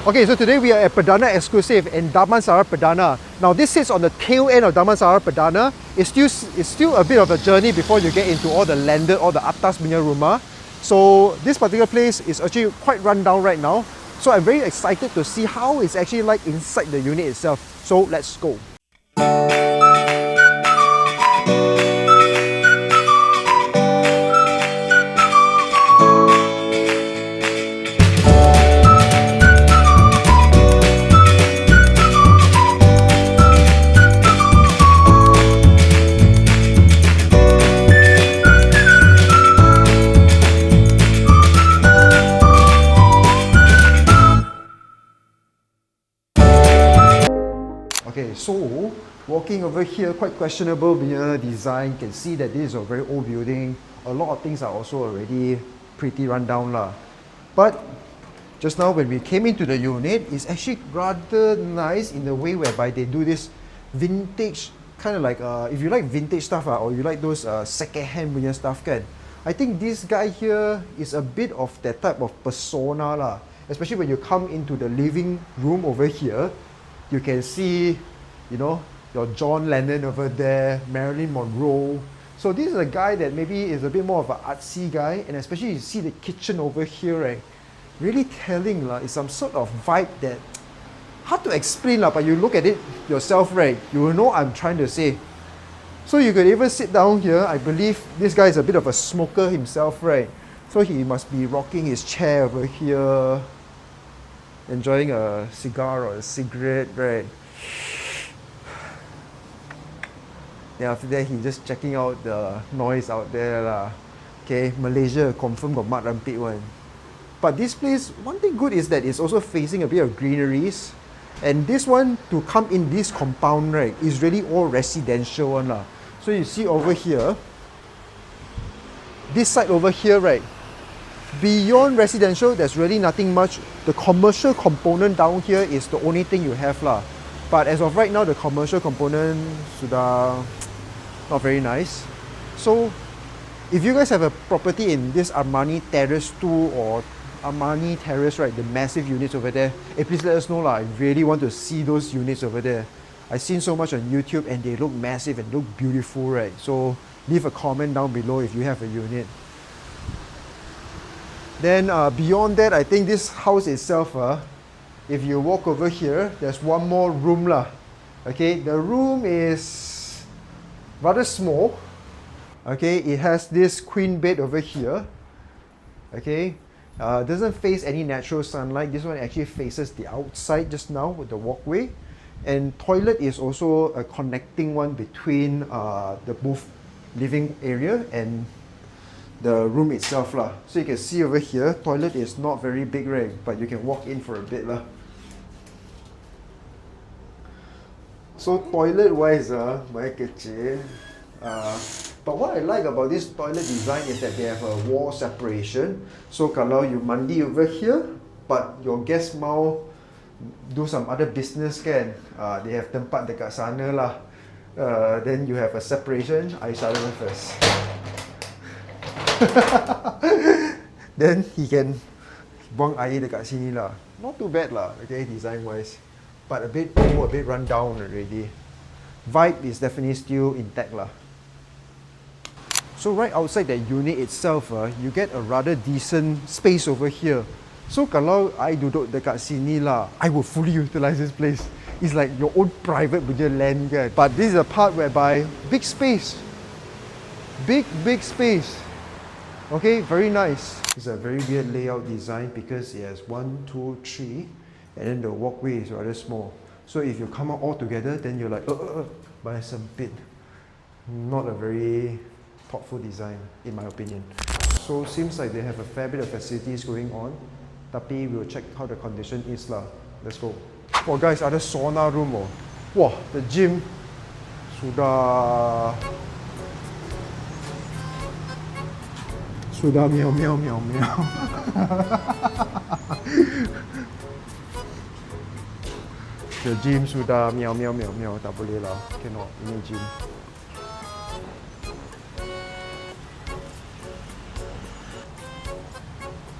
Okay, so today we are at Perdana Exclusive in Damansara Perdana. Now this sits on the tail end of Damansara Perdana. It's still a bit of a journey before you get into all the landed, all the atas punya rumah. So this particular place is actually quite run down right now. So I'm very excited to see how it's actually like inside the unit itself. So let's go. Okay, so walking over here, quite questionable design. You can see that this is a very old building. A lot of things are also already pretty run down lah. But just now when we came into the unit, it's actually rather nice in the way whereby they do this vintage, kind of like if you like vintage stuff or you like those second-hand stuff, I think this guy here is a bit of that type of persona lah. Especially when you come into the living room over here. You can see, you know, your John Lennon over there, Marilyn Monroe. So this is a guy that maybe is a bit more of an artsy guy, and especially you see the kitchen over here, right? Really telling it's some sort of vibe that hard to explain but you look at it yourself, right? You will know I'm trying to say. So you could even sit down here. I believe this guy is a bit of a smoker himself, right? So he must be rocking his chair over here, enjoying a cigar or a cigarette, right? Then after that, he's just checking out the noise out there lah. Okay, Malaysia confirm got mat rampit one. But this place, one thing good is that it's also facing a bit of greeneries. And this one, to come in this compound, right, is really all residential one lah. So you see over here, this side over here, right, beyond residential, there's really nothing much. The commercial component down here is the only thing you have lah. But as of right now, the commercial component sudah not very nice. So if you guys have a property in this Armani Terrace 2 or Armani Terrace, right, the massive units over there, please let us know lah. I really want to see those units over there. I've seen so much on YouTube and they look massive and look beautiful, right? So leave a comment down below if you have a unit. Then beyond that, I think this house itself, if you walk over here, there's one more room lah. Okay, the room is rather small. Okay, it has this queen bed over here. Okay, doesn't face any natural sunlight. This one actually faces the outside just now with the walkway. And toilet is also a connecting one between the both living area and the room itself lah. So you can see over here, toilet is not very big, right? But you can walk in for a bit lah. So toilet wise, very kecil. But what I like about this toilet design is that they have a wall separation. So kalau you mandi over here, but your guest mau do some other business they have tempat dekat sana lah. Then you have a separation. I start first. Then he can buang air dekat sini lah. Not too bad lah, okay, design wise. But a bit old, a bit run down already. Vibe is definitely still intact lah. So right outside that unit itself, you get a rather decent space over here. So kalau I duduk dekat sini lah, I will fully utilize this place. It's like your own private punya land kan. But this is a part whereby big space. Big space. Okay, very nice. It's a very weird layout design because it has 1, 2, 3, and then the walkway is rather small. So if you come out all together, then you're like, but it's a bit not a very thoughtful design, in my opinion. So seems like they have a fair bit of facilities going on. Tapi we'll check how the condition is lah. Let's go. Oh guys, ada sauna room oh. Wah, the gym sudah meow. The gym sudah meow. Tak boleh lah. Cannot. Ini gym.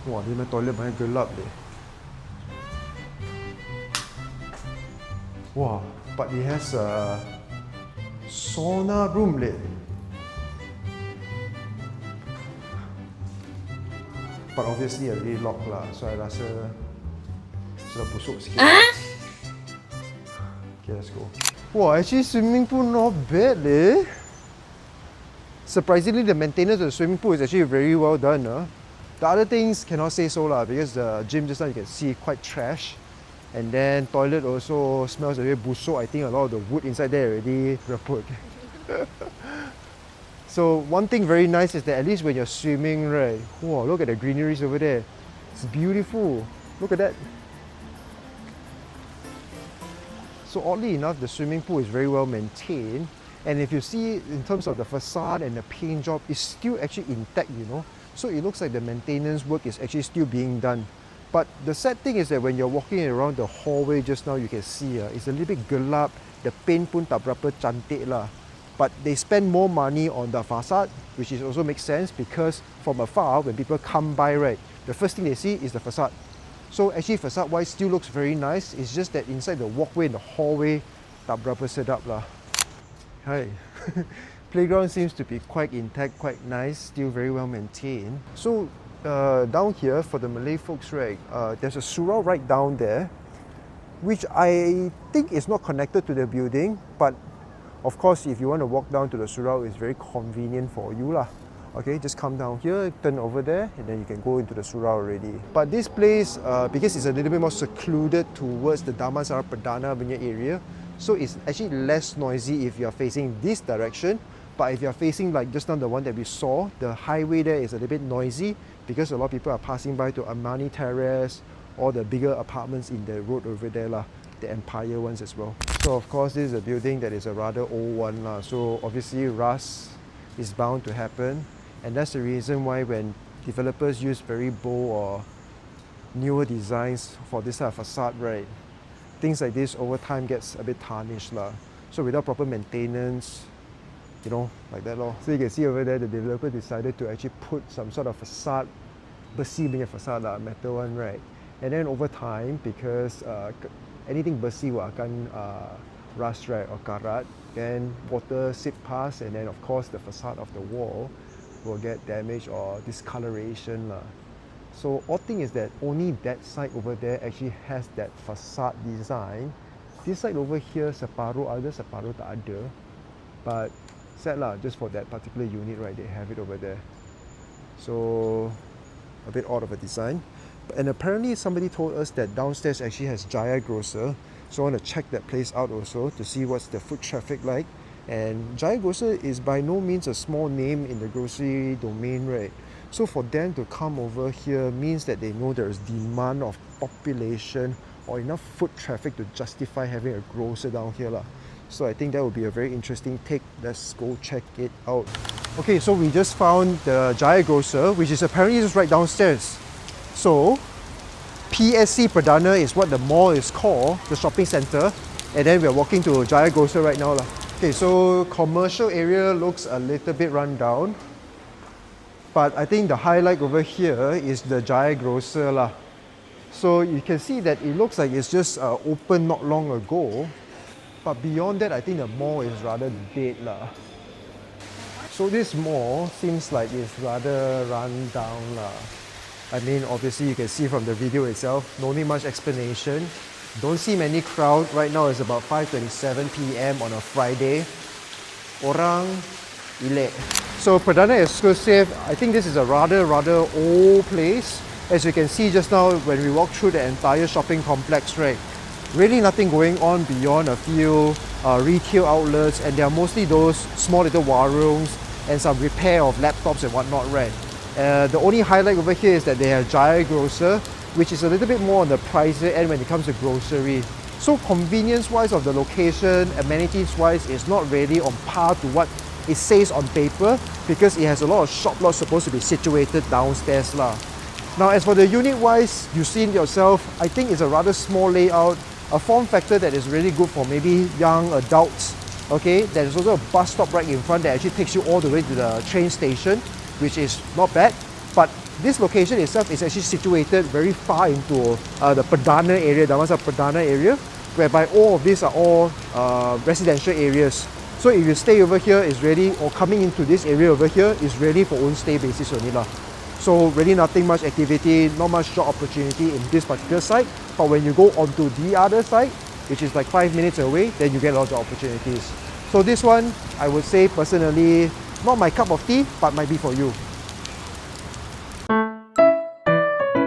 Wah, dia punya toilet banyak gelap deh. Wow, but it has a sauna room leh. But obviously already locked lah, so I rasa sudah busuk sikit. Okay, let's go. Wow, actually swimming pool not bad leh. Surprisingly, the maintenance of the swimming pool is actually very well done. The other things cannot say so lah, because the gym just now you can see quite trash. And then toilet also smells a bit busuk. I think a lot of the wood inside there already reput. So one thing very nice is that at least when you're swimming, right? Wow, look at the greeneries over there. It's beautiful. Look at that. So oddly enough, the swimming pool is very well maintained. And if you see in terms of the facade and the paint job, it's still actually intact, you know. So it looks like the maintenance work is actually still being done. But the sad thing is that when you're walking around the hallway just now, you can see it's a little bit gelap. The paint pun tak berapa cantik lah. But they spend more money on the facade, which is also makes sense because from afar, when people come by, right, the first thing they see is the facade. So actually facade-wise still looks very nice. It's just that inside the walkway and the hallway, tak berapa sedap lah. Hi. Playground seems to be quite intact, quite nice, still very well maintained. So down here for the Malay folks, right, there's a surau right down there, which I think is not connected to the building, but of course if you want to walk down to the surau, it's very convenient for you lah. Okay, just come down here, turn over there, and then you can go into the surau already. But this place, because it's a little bit more secluded towards the Damansara Perdana area, so it's actually less noisy if you're facing this direction. But if you're facing like just now the one that we saw, the highway there is a little bit noisy because a lot of people are passing by to Amani Terrace or the bigger apartments in the road over there lah, the Empire ones as well. So of course this is a building that is a rather old one lah, so obviously rust is bound to happen, and that's the reason why when developers use very bold or newer designs for this type of facade, right, things like this over time gets a bit tarnished lah. So without proper maintenance, you know, like that lor. So you can see over there, the developer decided to actually put some sort of facade, besi punya facade lah, metal one, right? And then over time, because anything besi will akan rust, right, or karat, then water seep past, and then of course the facade of the wall will get damaged or discoloration lah. So odd thing is that only that side over there actually has that facade design. This side over here, separuh ada, separuh tak ada. But sad lah, just for that particular unit, right, they have it over there. So a bit odd of a design. And apparently somebody told us that downstairs actually has Jaya Grocer. So I want to check that place out also to see what's the foot traffic like. And Jaya Grocer is by no means a small name in the grocery domain, right? So for them to come over here means that they know there is demand of population or enough foot traffic to justify having a grocer down here lah. So I think that would be a very interesting take. Let's go check it out. Okay, so we just found the Jaya Grocer, which is apparently just right downstairs. So PSC Perdana is what the mall is called, the shopping center. And then we're walking to Jaya Grocer right now lah. Okay, so commercial area looks a little bit run down. But I think the highlight over here is the Jaya Grocer lah. So you can see that it looks like it's just opened not long ago. But beyond that, I think the mall is rather dead lah. So this mall seems like it's rather run down lah. I mean, obviously you can see from the video itself, no need much explanation. Don't see many crowd. Right now it's about 5:27 PM on a Friday. Orang elek. So Perdana Exclusive, I think this is a rather old place. As you can see just now when we walk through the entire shopping complex, right? Really nothing going on beyond a few retail outlets, and they are mostly those small little warungs and some repair of laptops and whatnot, right? The only highlight over here is that they have Jaya Grocer, which is a little bit more on the pricier end when it comes to grocery. So convenience-wise of the location, amenities-wise, it's not really on par to what it says on paper, because it has a lot of shop lots supposed to be situated downstairs lah. Now as for the unit-wise, you've seen yourself, I think it's a rather small layout, a form factor that is really good for maybe young adults. Okay, there's also a bus stop right in front that actually takes you all the way to the train station, which is not bad. But this location itself is actually situated very far into the Perdana area, Damansara Perdana area, whereby all of these are all residential areas. So if you stay over here, is really, or coming into this area over here, is really for own stay basis only lah. So really nothing much activity, not much job opportunity in this particular site. But when you go onto the other side, which is like 5 minutes away, then you get a lot of opportunities. So this one, I would say personally, not my cup of tea, but might be for you.